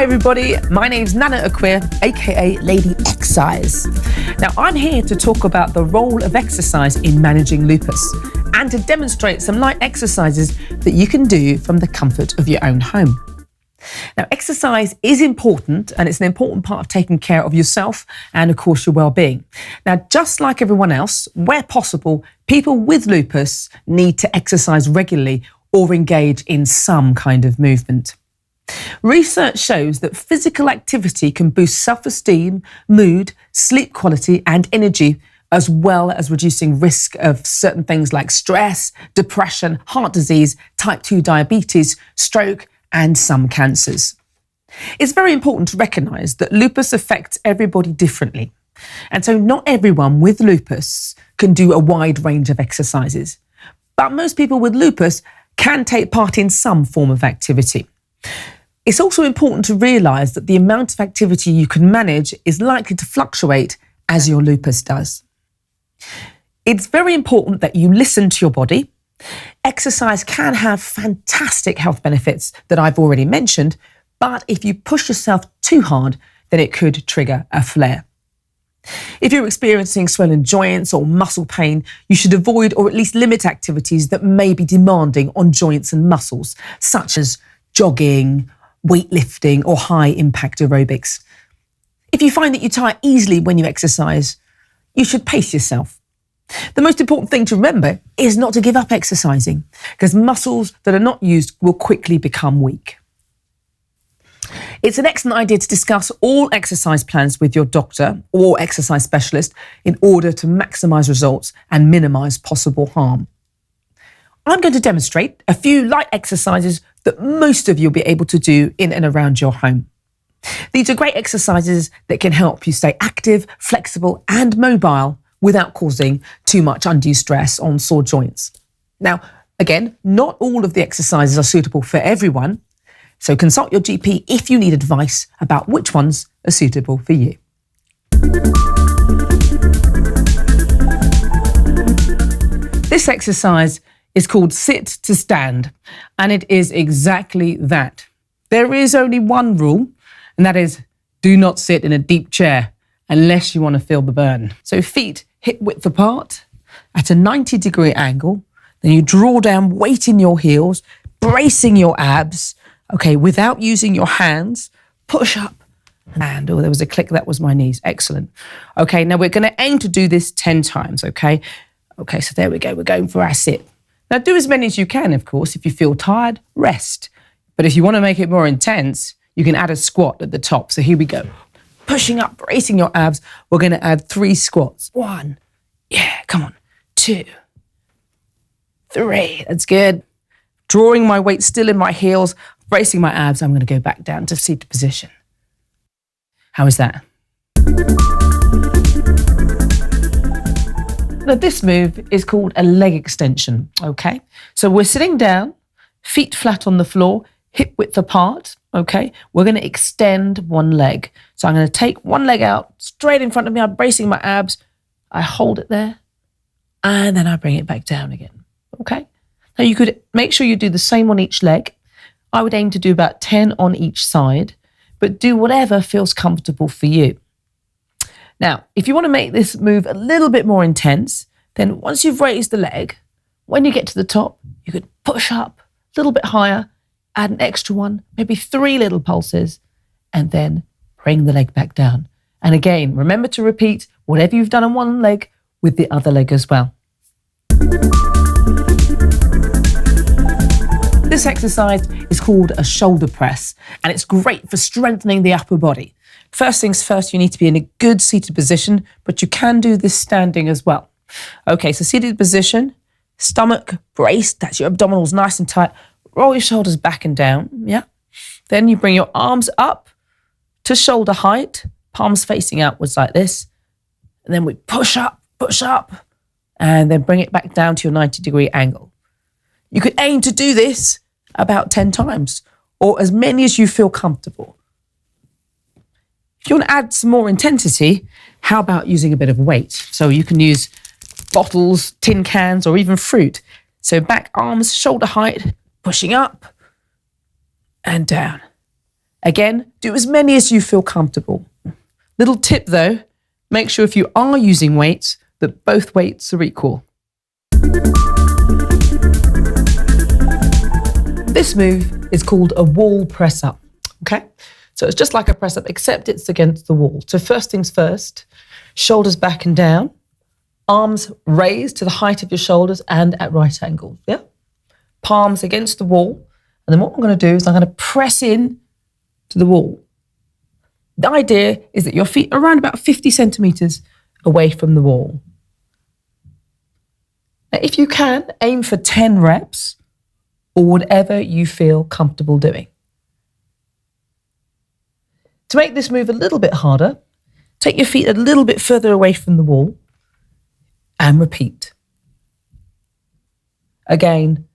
everybody, my name's Nana Aquia, aka Lady Exercise. Now I'm here to talk about the role of exercise in managing lupus and to demonstrate some light exercises that you can do from the comfort of your own home. Now exercise is important and it's an important part of taking care of yourself and of course your well-being. Now just like everyone else, where possible, people with lupus need to exercise regularly or engage in some kind of movement. Research shows that physical activity can boost self-esteem, mood, sleep quality and energy, as well as reducing risk of certain things like stress, depression, heart disease, type 2 diabetes, stroke and some cancers. It's very important to recognise that lupus affects everybody differently. And so not everyone with lupus can do a wide range of exercises. But most people with lupus can take part in some form of activity. It's also important to realise that the amount of activity you can manage is likely to fluctuate as your lupus does. It's very important that you listen to your body. Exercise can have fantastic health benefits that I've already mentioned, but if you push yourself too hard, then it could trigger a flare. If you're experiencing swollen joints or muscle pain, you should avoid or at least limit activities that may be demanding on joints and muscles, such as jogging, weightlifting or high impact aerobics. If you find that you tire easily when you exercise, you should pace yourself. The most important thing to remember is not to give up exercising, because muscles that are not used will quickly become weak. It's an excellent idea to discuss all exercise plans with your doctor or exercise specialist in order to maximise results and minimise possible harm. I'm going to demonstrate a few light exercises that most of you will be able to do in and around your home. These are great exercises that can help you stay active, flexible and mobile without causing too much undue stress on sore joints. Now, again, not all of the exercises are suitable for everyone, so consult your GP if you need advice about which ones are suitable for you. This exercise is called sit to stand, and it is exactly that. There is only one rule, and that is do not sit in a deep chair unless you want to feel the burn. So feet hip width apart at a 90-degree angle, then you draw down weight in your heels, bracing your abs, okay, without using your hands, push up, and oh, there was a click, that was my knees, excellent. Okay, now we're going to aim to do this 10 times, okay? Okay, so there we go, we're going for our sit. Now do as many as you can, of course. If you feel tired, rest. But if you want to make it more intense, you can add a squat at the top. So here we go. Pushing up, bracing your abs. We're going to add 3 squats. 1, yeah, come on. 2, 3, that's good. Drawing my weight still in my heels, bracing my abs. I'm going to go back down to seated position. How is that? Now this move is called a leg extension, okay? So we're sitting down, feet flat on the floor, hip width apart, okay? We're going to extend one leg. So I'm going to take one leg out straight in front of me. I'm bracing my abs. I hold it there and then I bring it back down again, okay? Now you could make sure you do the same on each leg. I would aim to do about 10 on each side, but do whatever feels comfortable for you. Now, if you want to make this move a little bit more intense, then once you've raised the leg, when you get to the top, you could push up a little bit higher, add an extra one, maybe 3 little pulses, and then bring the leg back down. And again, remember to repeat whatever you've done on one leg with the other leg as well. This exercise is called a shoulder press, and it's great for strengthening the upper body. First things first, you need to be in a good seated position, but you can do this standing as well. Okay, so seated position, stomach braced, that's your abdominals nice and tight. Roll your shoulders back and down, yeah. Then you bring your arms up to shoulder height, palms facing outwards like this. And then we push up, and then bring it back down to your 90-degree angle. You could aim to do this about 10 times, or as many as you feel comfortable. If you want to add some more intensity, how about using a bit of weight? So you can use bottles, tin cans, or even fruit. So back arms, shoulder height, pushing up and down. Again, do as many as you feel comfortable. Little tip though, make sure if you are using weights, that both weights are equal. This move is called a wall press up, okay? So it's just like a press up, except it's against the wall. So first things first, shoulders back and down, arms raised to the height of your shoulders and at right angles, yeah? Palms against the wall. And then what I'm gonna do is I'm gonna press in to the wall. The idea is that your feet are around about 50 centimeters away from the wall. Now, if you can, aim for 10 reps or whatever you feel comfortable doing. To make this move a little bit harder, take your feet a little bit further away from the wall and repeat. Again,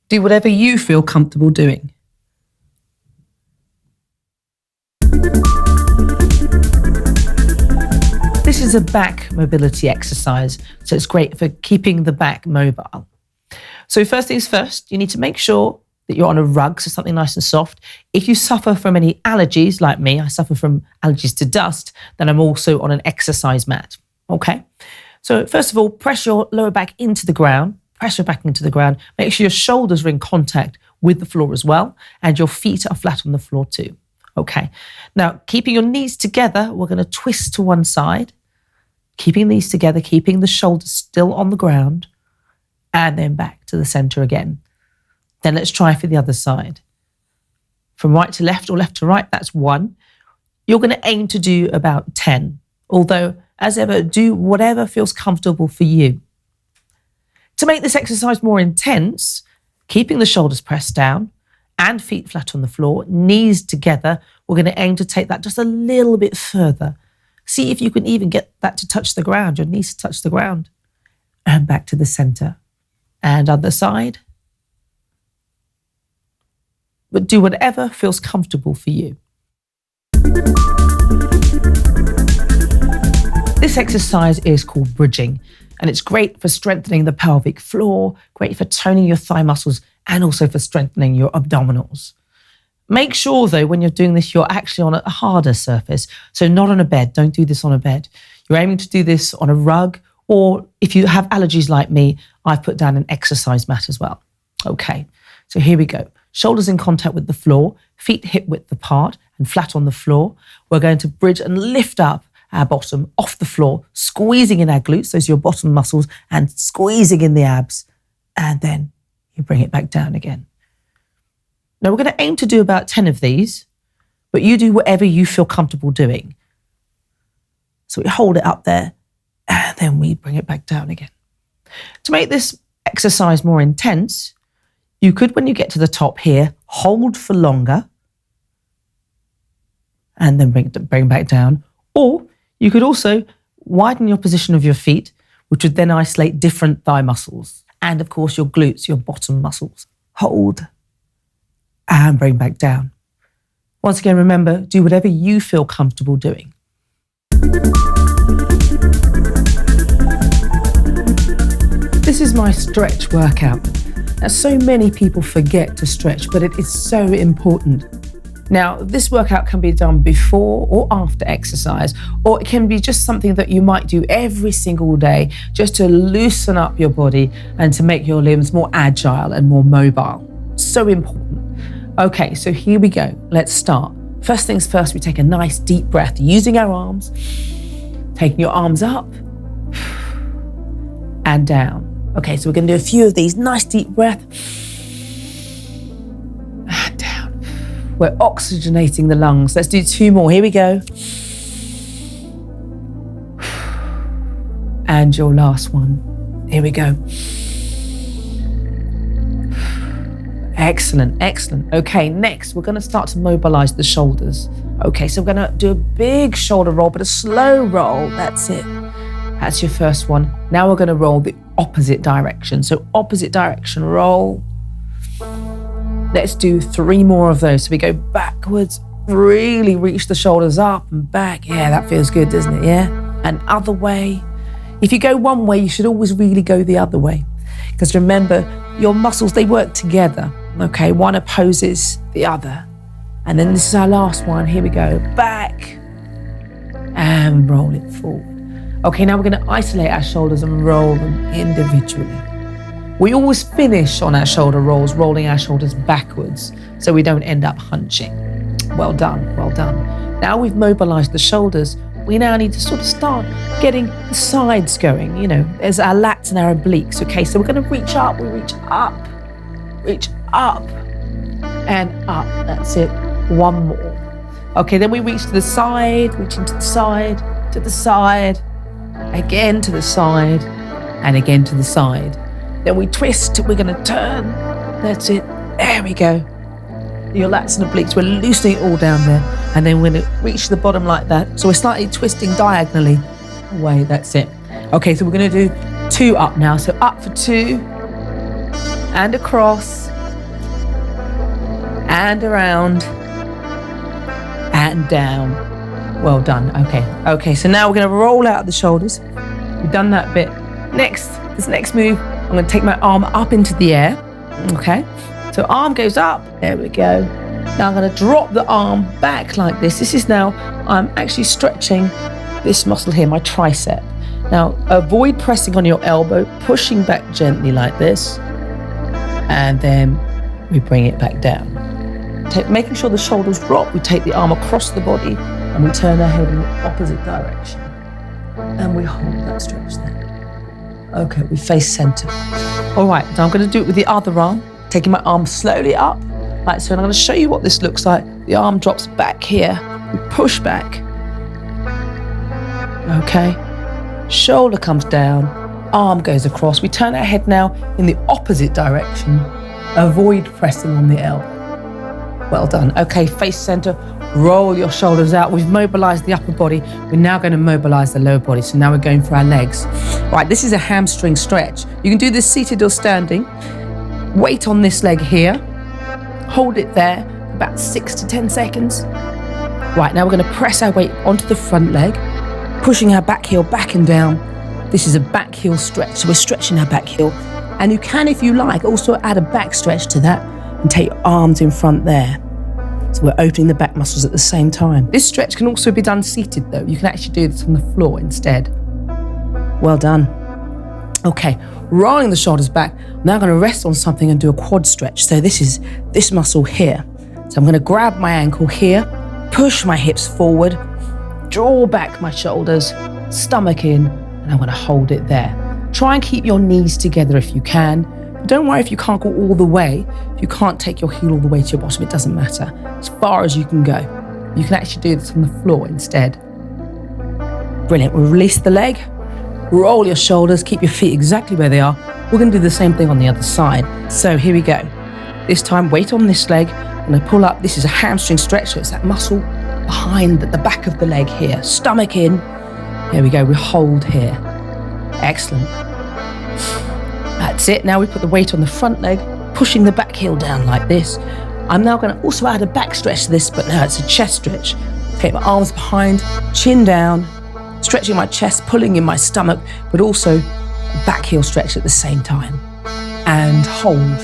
do whatever you feel comfortable doing. This is a back mobility exercise, so it's great for keeping the back mobile. So first things first, you need to make sure that you're on a rug, so something nice and soft. If you suffer from any allergies, like me, I suffer from allergies to dust, then I'm also on an exercise mat, okay? So first of all, press your lower back into the ground, press your back into the ground, make sure your shoulders are in contact with the floor as well, and your feet are flat on the floor too, okay? Now, keeping your knees together, we're gonna twist to one side, keeping these together, keeping the shoulders still on the ground, and then back to the center again. Then let's try for the other side. From right to left or left to right, that's 1. You're going to aim to do about 10, although, as ever, do whatever feels comfortable for you. To make this exercise more intense, keeping the shoulders pressed down and feet flat on the floor, knees together, we're going to aim to take that just a little bit further. See if you can even get that to touch the ground, your knees to touch the ground. And back to the center. And other side. But do whatever feels comfortable for you. This exercise is called bridging, and it's great for strengthening the pelvic floor, great for toning your thigh muscles, and also for strengthening your abdominals. Make sure, though, when you're doing this, you're actually on a harder surface. So not on a bed. Don't do this on a bed. You're aiming to do this on a rug, or if you have allergies like me, I've put down an exercise mat as well. Okay, so here we go. Shoulders in contact with the floor, feet hip width apart and flat on the floor. We're going to bridge and lift up our bottom off the floor, squeezing in our glutes, those are your bottom muscles, and squeezing in the abs. And then you bring it back down again. Now we're going to aim to do about 10 of these, but you do whatever you feel comfortable doing. So we hold it up there and then we bring it back down again. To make this exercise more intense, you could, when you get to the top here, hold for longer and then bring back down. Or you could also widen your position of your feet, which would then isolate different thigh muscles. And of course, your glutes, your bottom muscles. Hold and bring back down. Once again, remember, do whatever you feel comfortable doing. This is my stretch workout. Now, so many people forget to stretch, but it is so important. Now, this workout can be done before or after exercise, or it can be just something that you might do every single day just to loosen up your body and to make your limbs more agile and more mobile. So important. Okay, so here we go. Let's start. First things first, we take a nice deep breath using our arms, taking your arms up and down. Okay, so we're going to do a few of these. Nice deep breath and down. We're oxygenating the lungs. Let's do 2 more. Here we go. And your last one. Here we go. Excellent, excellent. Okay, next we're going to start to mobilize the shoulders. Okay, so we're going to do a big shoulder roll, but a slow roll. That's it. That's your first one. Now we're going to roll the opposite direction. So opposite direction roll. Let's do 3 more of those. So we go backwards, really reach the shoulders up and back. Yeah, that feels good, doesn't it? Yeah. And other way. If you go one way, you should always really go the other way. Because remember, your muscles, they work together. Okay, one opposes the other. And then this is our last one. Here we go. Back and roll it forward. Okay, now we're going to isolate our shoulders and roll them individually. We always finish on our shoulder rolls, rolling our shoulders backwards so we don't end up hunching. Well done, well done. Now we've mobilized the shoulders, we now need to sort of start getting the sides going. You know, there's our lats and our obliques. Okay, so we're going to reach up, we reach up, and up. That's it. One more. Okay, then we reach to the side, reaching to the side, again to the side, and again to the side. Then we twist, we're going to turn. That's it. There we go. Your lats and obliques, we're loosening it all down there. And then we're going to reach the bottom like that. So we're slightly twisting diagonally away. That's it. Okay, so we're going to do 2 up now. So up for 2, and across, and around, and down. Well done. Okay, so now we're going to roll out the shoulders. We've done that bit. This next move, I'm going to take my arm up into the air. Okay, so arm goes up. There we go. Now I'm going to drop the arm back like this. This is now, I'm actually stretching this muscle here, my tricep. Now avoid pressing on your elbow, pushing back gently like this, and then we bring it back down. Making sure the shoulders drop, we take the arm across the body and we turn our head in the opposite direction. And we hold that stretch there. Okay, we face center. All right, now I'm going to do it with the other arm, taking my arm slowly up. Like so, and I'm going to show you what this looks like. The arm drops back here, we push back. Okay, shoulder comes down, arm goes across. We turn our head now in the opposite direction. Avoid pressing on the elbow. Well done. Okay, face center, roll your shoulders out. We've mobilized the upper body. We're now going to mobilize the lower body. So now we're going for our legs. Right, this is a hamstring stretch. You can do this seated or standing. Weight on this leg here. Hold it there about 6 to 10 seconds. Right, now we're going to press our weight onto the front leg, pushing our back heel back and down. This is a back heel stretch. So we're stretching our back heel. And you can, if you like, also add a back stretch to that and take your arms in front there. So we're opening the back muscles at the same time. This stretch can also be done seated though. You can actually do this on the floor instead. Well done. Okay, rolling the shoulders back. I'm now going to rest on something and do a quad stretch. So this is this muscle here. So I'm going to grab my ankle here, push my hips forward, draw back my shoulders, stomach in, and I'm going to hold it there. Try and keep your knees together if you can. Don't worry if you can't go all the way. If you can't take your heel all the way to your bottom, it doesn't matter. As far as you can go. You can actually do this on the floor instead. Brilliant. We'll release the leg, roll your shoulders, keep your feet exactly where they are. We're going to do the same thing on the other side. So here we go. This time, weight on this leg. I'm going to pull up. This is a hamstring stretch, so it's that muscle behind the back of the leg here. Stomach in. Here we go. We hold here. Excellent. That's it. Now we put the weight on the front leg, pushing the back heel down like this. I'm now going to also add a back stretch to this, but now it's a chest stretch. Okay, my arms behind, chin down, stretching my chest, pulling in my stomach, but also a back heel stretch at the same time. And hold.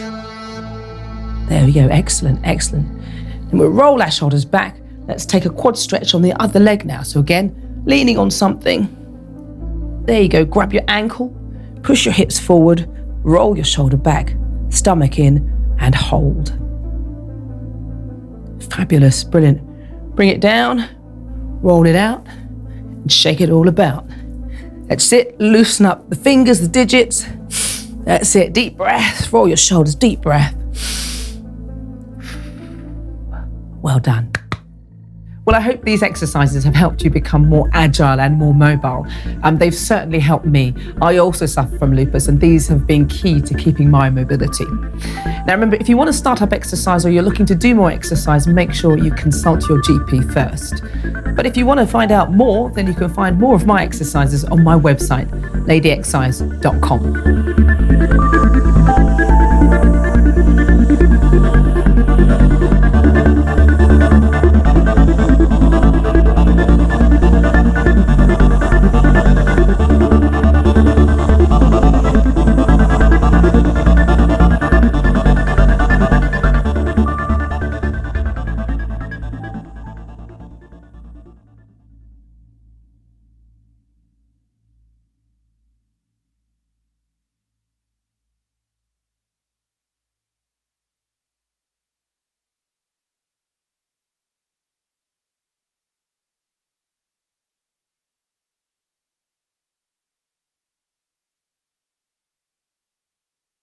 There we go. Excellent, excellent. And we'll roll our shoulders back. Let's take a quad stretch on the other leg now. So again, leaning on something. There you go. Grab your ankle, push your hips forward, roll your shoulder back, stomach in, and hold. Fabulous, brilliant. Bring it down, roll it out, and shake it all about. That's it, loosen up the fingers, the digits. That's it, deep breath, roll your shoulders, deep breath. Well done. Well, I hope these exercises have helped you become more agile and more mobile. They've certainly helped me. I also suffer from lupus, and these have been key to keeping my mobility. Now, remember, if you want to start up exercise or you're looking to do more exercise, make sure you consult your GP first. But if you want to find out more, then you can find more of my exercises on my website, ladyexercise.com.